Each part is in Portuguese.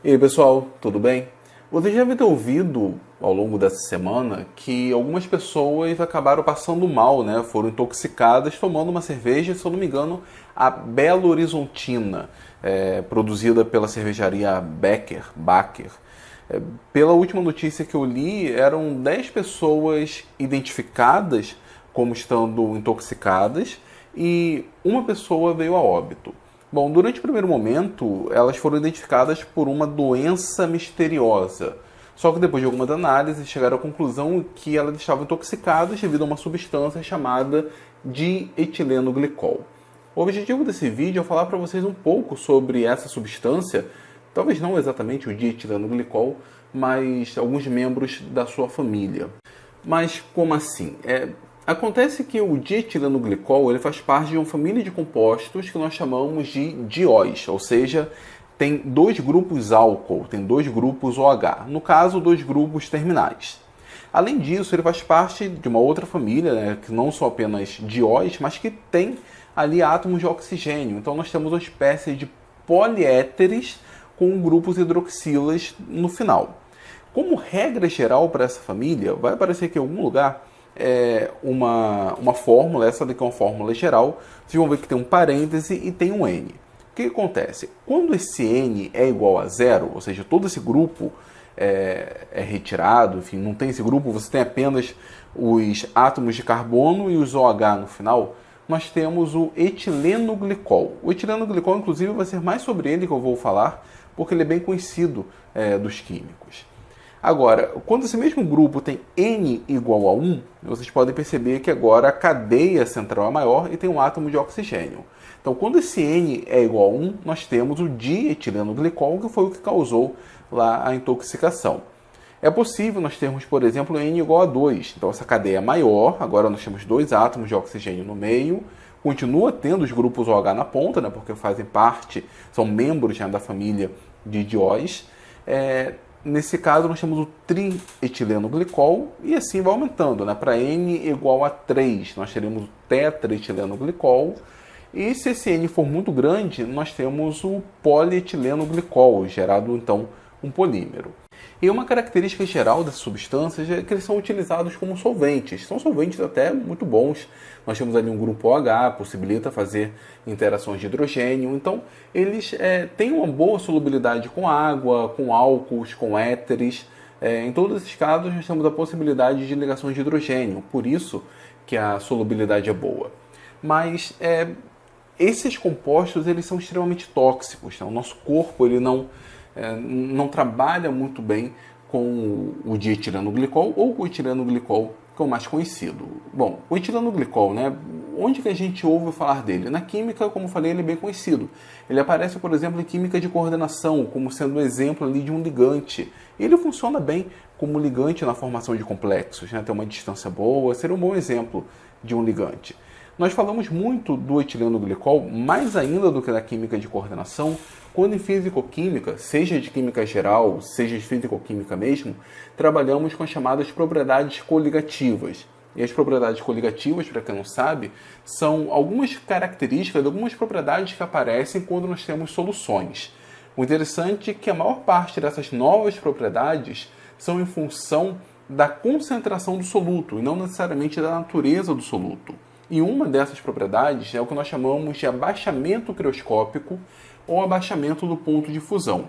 E aí pessoal, tudo bem? Você já deve ter ouvido ao longo dessa semana que algumas pessoas acabaram passando mal, né? Foram intoxicadas tomando uma cerveja, se eu não me engano, a Belo Horizontina, produzida pela cervejaria Baker. Pela última notícia que eu li, eram 10 pessoas identificadas como estando intoxicadas e uma pessoa veio a óbito. Bom, durante o primeiro momento, elas foram identificadas por uma doença misteriosa. Só que depois de algumas análises, chegaram à conclusão que elas estavam intoxicadas devido a uma substância chamada dietilenoglicol. O objetivo desse vídeo é falar para vocês um pouco sobre essa substância, talvez não exatamente o dietilenoglicol, mas alguns membros da sua família. Mas como assim? Acontece que o dietilenoglicol ele faz parte de uma família de compostos que nós chamamos de dióis, ou seja, tem dois grupos álcool, tem dois grupos OH, no caso, dois grupos terminais. Além disso, ele faz parte de uma outra família, né, que não são apenas dióis, mas que tem ali átomos de oxigênio. Então nós temos uma espécie de poliéteres com grupos hidroxilas no final. Como regra geral para essa família, vai aparecer aqui em algum lugar uma fórmula, essa daqui é uma fórmula geral, vocês vão ver que tem um parêntese e tem um N. O que acontece? Quando esse N é igual a zero, ou seja, todo esse grupo é retirado, enfim, não tem esse grupo, você tem apenas os átomos de carbono e os OH no final, nós temos o etilenoglicol. O etilenoglicol, inclusive, vai ser mais sobre ele que eu vou falar, porque ele é bem conhecido dos químicos. Agora, quando esse mesmo grupo tem N igual a 1, vocês podem perceber que agora a cadeia central é maior e tem um átomo de oxigênio. Então, quando esse N é igual a 1, nós temos o dietilenoglicol, que foi o que causou lá a intoxicação. É possível nós termos, por exemplo, N igual a 2. Então, essa cadeia é maior, agora nós temos dois átomos de oxigênio no meio, continua tendo os grupos OH na ponta, né, porque fazem parte, são membros já da família de dióis. Nesse caso, nós temos o trietilenoglicol e assim vai aumentando. Né? Para N igual a 3, nós teremos o tetraetilenoglicol. E se esse N for muito grande, nós temos o polietilenoglicol, gerado então um polímero. E uma característica geral dessas substâncias é que eles são utilizados como solventes. São solventes até muito bons. Nós temos ali um grupo OH, possibilita fazer interações de hidrogênio. Então, eles têm uma boa solubilidade com água, com álcools, com éteres. Em todos esses casos, nós temos a possibilidade de ligações de hidrogênio. Por isso que a solubilidade é boa. Mas esses compostos eles são extremamente tóxicos. Então, o nosso corpo ele não trabalha muito bem com o dietilenoglicol ou com o etilenoglicol, que é o mais conhecido. Bom, o etilenoglicol, né? Onde que a gente ouve falar dele? Na química, como eu falei, ele é bem conhecido. Ele aparece, por exemplo, em química de coordenação, como sendo um exemplo ali de um ligante. Ele funciona bem como ligante na formação de complexos, né? Tem uma distância boa, seria um bom exemplo de um ligante. Nós falamos muito do etilenoglicol, mais ainda do que na química de coordenação, quando em físico-química, seja de química geral, seja de físico-química mesmo, trabalhamos com as chamadas propriedades coligativas. E as propriedades coligativas, para quem não sabe, são algumas características, algumas propriedades que aparecem quando nós temos soluções. O interessante é que a maior parte dessas novas propriedades são em função da concentração do soluto, e não necessariamente da natureza do soluto. E uma dessas propriedades é o que nós chamamos de abaixamento crioscópico ou abaixamento do ponto de fusão.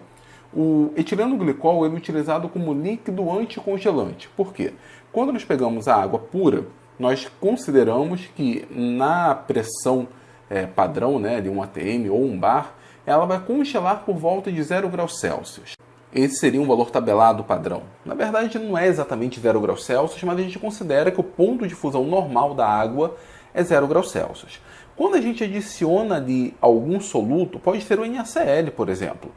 O etilenoglicol é utilizado como líquido anticongelante. Por quê? Quando nós pegamos a água pura, nós consideramos que na pressão padrão, né, de 1 atm ou 1 bar, ela vai congelar por volta de 0 graus Celsius. Esse seria um valor tabelado padrão. Na verdade, não é exatamente 0 graus Celsius, mas a gente considera que o ponto de fusão normal da água é 0 graus Celsius. Quando a gente adiciona ali algum soluto, pode ser o NaCl, por exemplo,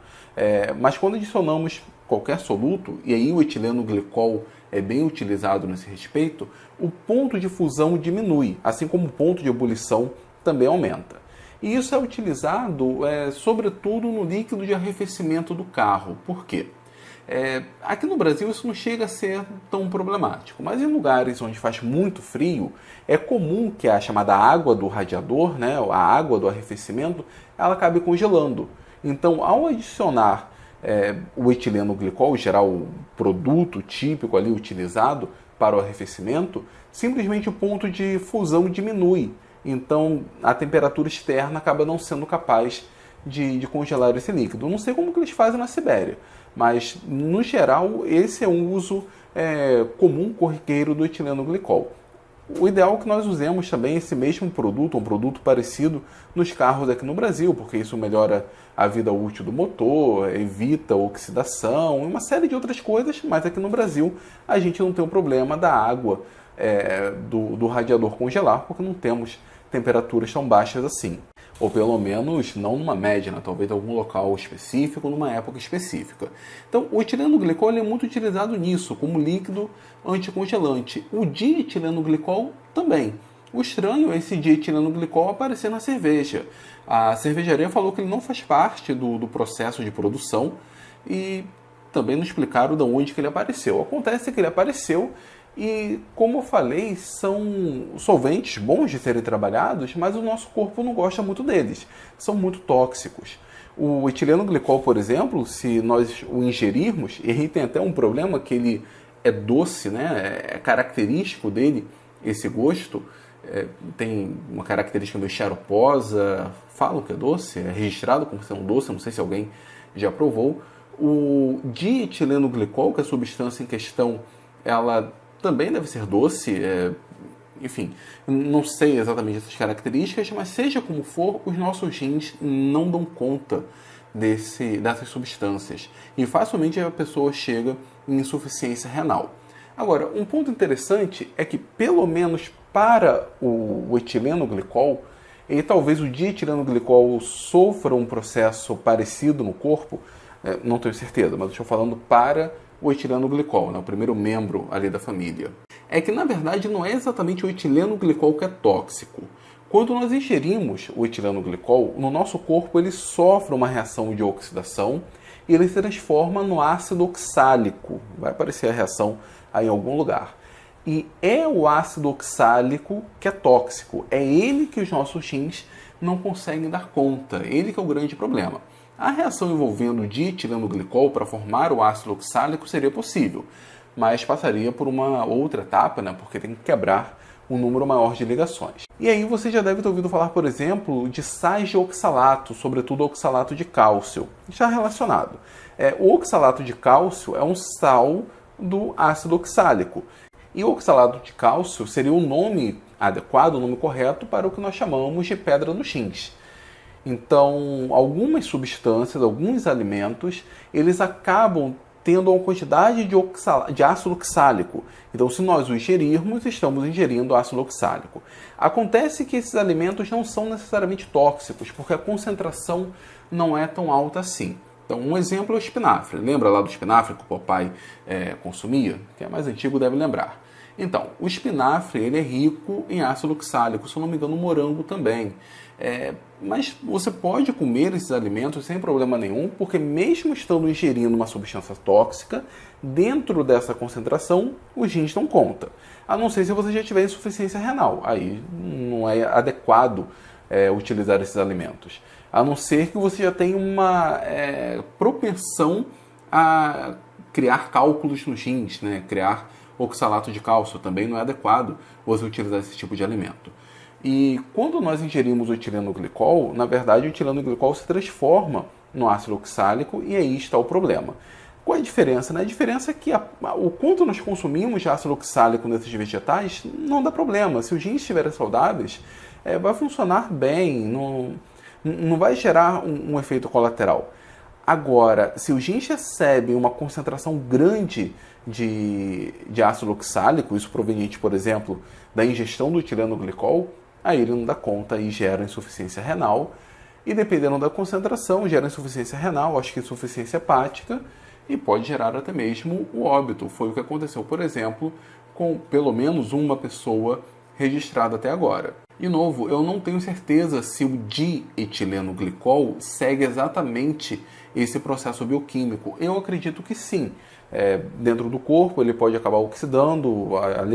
mas quando adicionamos qualquer soluto, e aí o etilenoglicol é bem utilizado nesse respeito, o ponto de fusão diminui, assim como o ponto de ebulição também aumenta. E isso é utilizado, sobretudo, no líquido de arrefecimento do carro. Por quê? Aqui no Brasil isso não chega a ser tão problemático, mas em lugares onde faz muito frio, é comum que a chamada água do radiador, né, a água do arrefecimento, ela acabe congelando. Então, ao adicionar o etileno glicol, em geral o produto típico ali utilizado para o arrefecimento, simplesmente o ponto de fusão diminui. Então a temperatura externa acaba não sendo capaz de congelar esse líquido. Não sei como que eles fazem na Sibéria, mas no geral esse é um uso comum, corriqueiro do etileno glicol. O ideal é que nós usemos também esse mesmo produto, um produto parecido, nos carros aqui no Brasil, porque isso melhora a vida útil do motor, evita oxidação e uma série de outras coisas, mas aqui no Brasil a gente não tem o problema da água do radiador congelar, porque não temos temperaturas tão baixas assim. Ou pelo menos não numa média, né? Talvez em algum local específico, numa época específica. Então, o etileno glicol é muito utilizado nisso, como líquido anticongelante. O dietileno glicol também. O estranho é esse dietileno glicol aparecer na cerveja. A cervejaria falou que ele não faz parte do processo de produção e também não explicaram de onde que ele apareceu. Acontece que ele apareceu e, como eu falei, são solventes bons de serem trabalhados, mas o nosso corpo não gosta muito deles. São muito tóxicos. O etileno glicol, por exemplo, se nós o ingerirmos, ele tem até um problema que ele é doce, né? É característico dele esse gosto. Tem uma característica meio xaroposa, falam que é doce, é registrado como sendo doce, não sei se alguém já provou. O dietileno glicol, que é a substância em questão, ela também deve ser doce, enfim, não sei exatamente essas características, mas seja como for, os nossos rins não dão conta dessas substâncias e facilmente a pessoa chega em insuficiência renal. Agora, um ponto interessante é que, pelo menos para o etileno glicol, e talvez o dietileno glicol sofra um processo parecido no corpo, não tenho certeza, mas estou falando para o etileno glicol, né, o primeiro membro ali da família. É que, na verdade, não é exatamente o etileno glicol que é tóxico. Quando nós ingerimos o etileno glicol, no nosso corpo ele sofre uma reação de oxidação e ele se transforma no ácido oxálico. Vai aparecer a reação aí em algum lugar. E é o ácido oxálico que é tóxico. É ele que os nossos rins não conseguem dar conta. Ele que é o grande problema. A reação envolvendo o dietileno glicol para formar o ácido oxálico seria possível, mas passaria por uma outra etapa, né, porque tem que quebrar um número maior de ligações. E aí você já deve ter ouvido falar, por exemplo, de sais de oxalato, sobretudo oxalato de cálcio, já relacionado. O oxalato de cálcio é um sal do ácido oxálico. E o oxalato de cálcio seria o nome adequado, o nome correto para o que nós chamamos de pedra nos rins. Então, algumas substâncias, alguns alimentos, eles acabam tendo uma quantidade de ácido oxálico. Então, se nós o ingerirmos, estamos ingerindo ácido oxálico. Acontece que esses alimentos não são necessariamente tóxicos, porque a concentração não é tão alta assim. Então, um exemplo é o espinafre. Lembra lá do espinafre que o papai consumia? Quem é mais antigo deve lembrar. Então, o espinafre ele é rico em ácido oxálico, se eu não me engano, o morango também. Mas você pode comer esses alimentos sem problema nenhum, porque mesmo estando ingerindo uma substância tóxica, dentro dessa concentração, os rins dão conta. A não ser se você já tiver insuficiência renal. Aí não é adequado utilizar esses alimentos. A não ser que você já tenha uma propensão a criar cálculos nos rins, né? Criar oxalato de cálcio, também não é adequado você utilizar esse tipo de alimento. E quando nós ingerimos o etileno glicol, na verdade o etileno glicol se transforma no ácido oxálico e aí está o problema. Qual é a diferença? A diferença é que o quanto nós consumimos de ácido oxálico nesses vegetais não dá problema. Se os rins estiverem saudáveis, vai funcionar bem, não vai gerar um efeito colateral. Agora, se os rins recebem uma concentração grande de ácido oxálico, isso proveniente, por exemplo, da ingestão do etileno glicol, aí ele não dá conta e gera insuficiência renal. E dependendo da concentração, gera insuficiência renal, acho que insuficiência hepática, e pode gerar até mesmo o óbito. Foi o que aconteceu, por exemplo, com pelo menos uma pessoa registrada até agora. De novo, eu não tenho certeza se o dietileno glicol segue exatamente esse processo bioquímico. Eu acredito que sim. Dentro do corpo ele pode acabar oxidando, as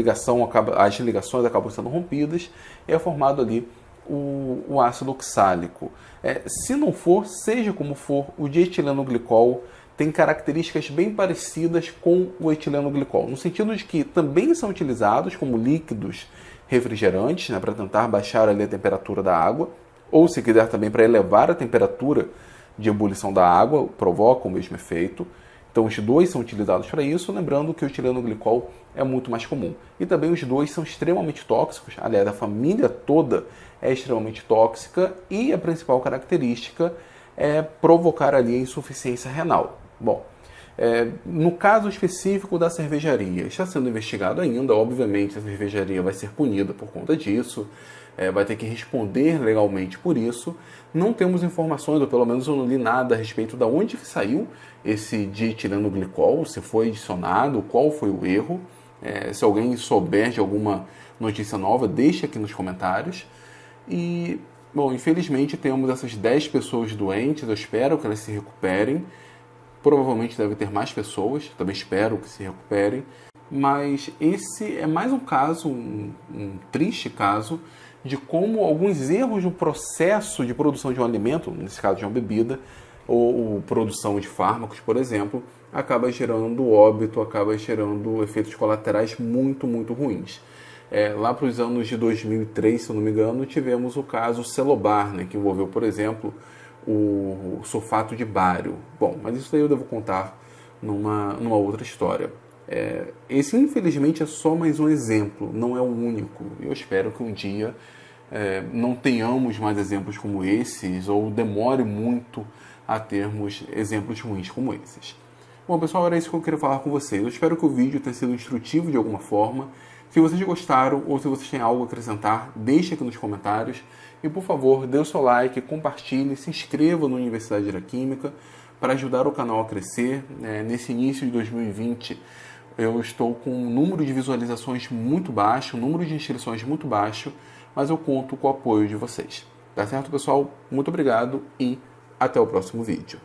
ligações acabam sendo rompidas e é formado ali o ácido oxálico. Se não for, seja como for, o dietileno glicol têm características bem parecidas com o etileno glicol, no sentido de que também são utilizados como líquidos refrigerantes, né, para tentar baixar ali a temperatura da água, ou se quiser também para elevar a temperatura de ebulição da água, provoca o mesmo efeito. Então os dois são utilizados para isso, lembrando que o etileno glicol é muito mais comum. E também os dois são extremamente tóxicos, aliás, a família toda é extremamente tóxica e a principal característica é provocar ali a insuficiência renal. Bom, no caso específico da cervejaria, está sendo investigado ainda, obviamente a cervejaria vai ser punida por conta disso, vai ter que responder legalmente por isso. Não temos informações, ou pelo menos eu não li nada a respeito de onde que saiu esse dietileno glicol, se foi adicionado, qual foi o erro. Se alguém souber de alguma notícia nova, deixe aqui nos comentários. E, bom, infelizmente temos essas 10 pessoas doentes, eu espero que elas se recuperem. Provavelmente deve ter mais pessoas, também espero que se recuperem. Mas esse é mais um caso, um triste caso, de como alguns erros no processo de produção de um alimento, nesse caso de uma bebida, ou produção de fármacos, por exemplo, acaba gerando óbito, acaba gerando efeitos colaterais muito, muito ruins. Lá para os anos de 2003, se eu não me engano, tivemos o caso Celobar, né, que envolveu, por exemplo, o sulfato de bário. Bom, mas isso daí eu devo contar numa outra história. Esse, infelizmente, é só mais um exemplo, não é o único. Eu espero que um dia não tenhamos mais exemplos como esses, ou demore muito a termos exemplos ruins como esses. Bom, pessoal, era isso que eu queria falar com vocês. Eu espero que o vídeo tenha sido instrutivo de alguma forma. Se vocês gostaram ou se vocês têm algo a acrescentar, deixe aqui nos comentários. E, por favor, dê o seu like, compartilhe, se inscreva no Universidade da Química para ajudar o canal a crescer. Nesse início de 2020, eu estou com um número de visualizações muito baixo, um número de inscrições muito baixo, mas eu conto com o apoio de vocês. Tá certo, pessoal? Muito obrigado e até o próximo vídeo.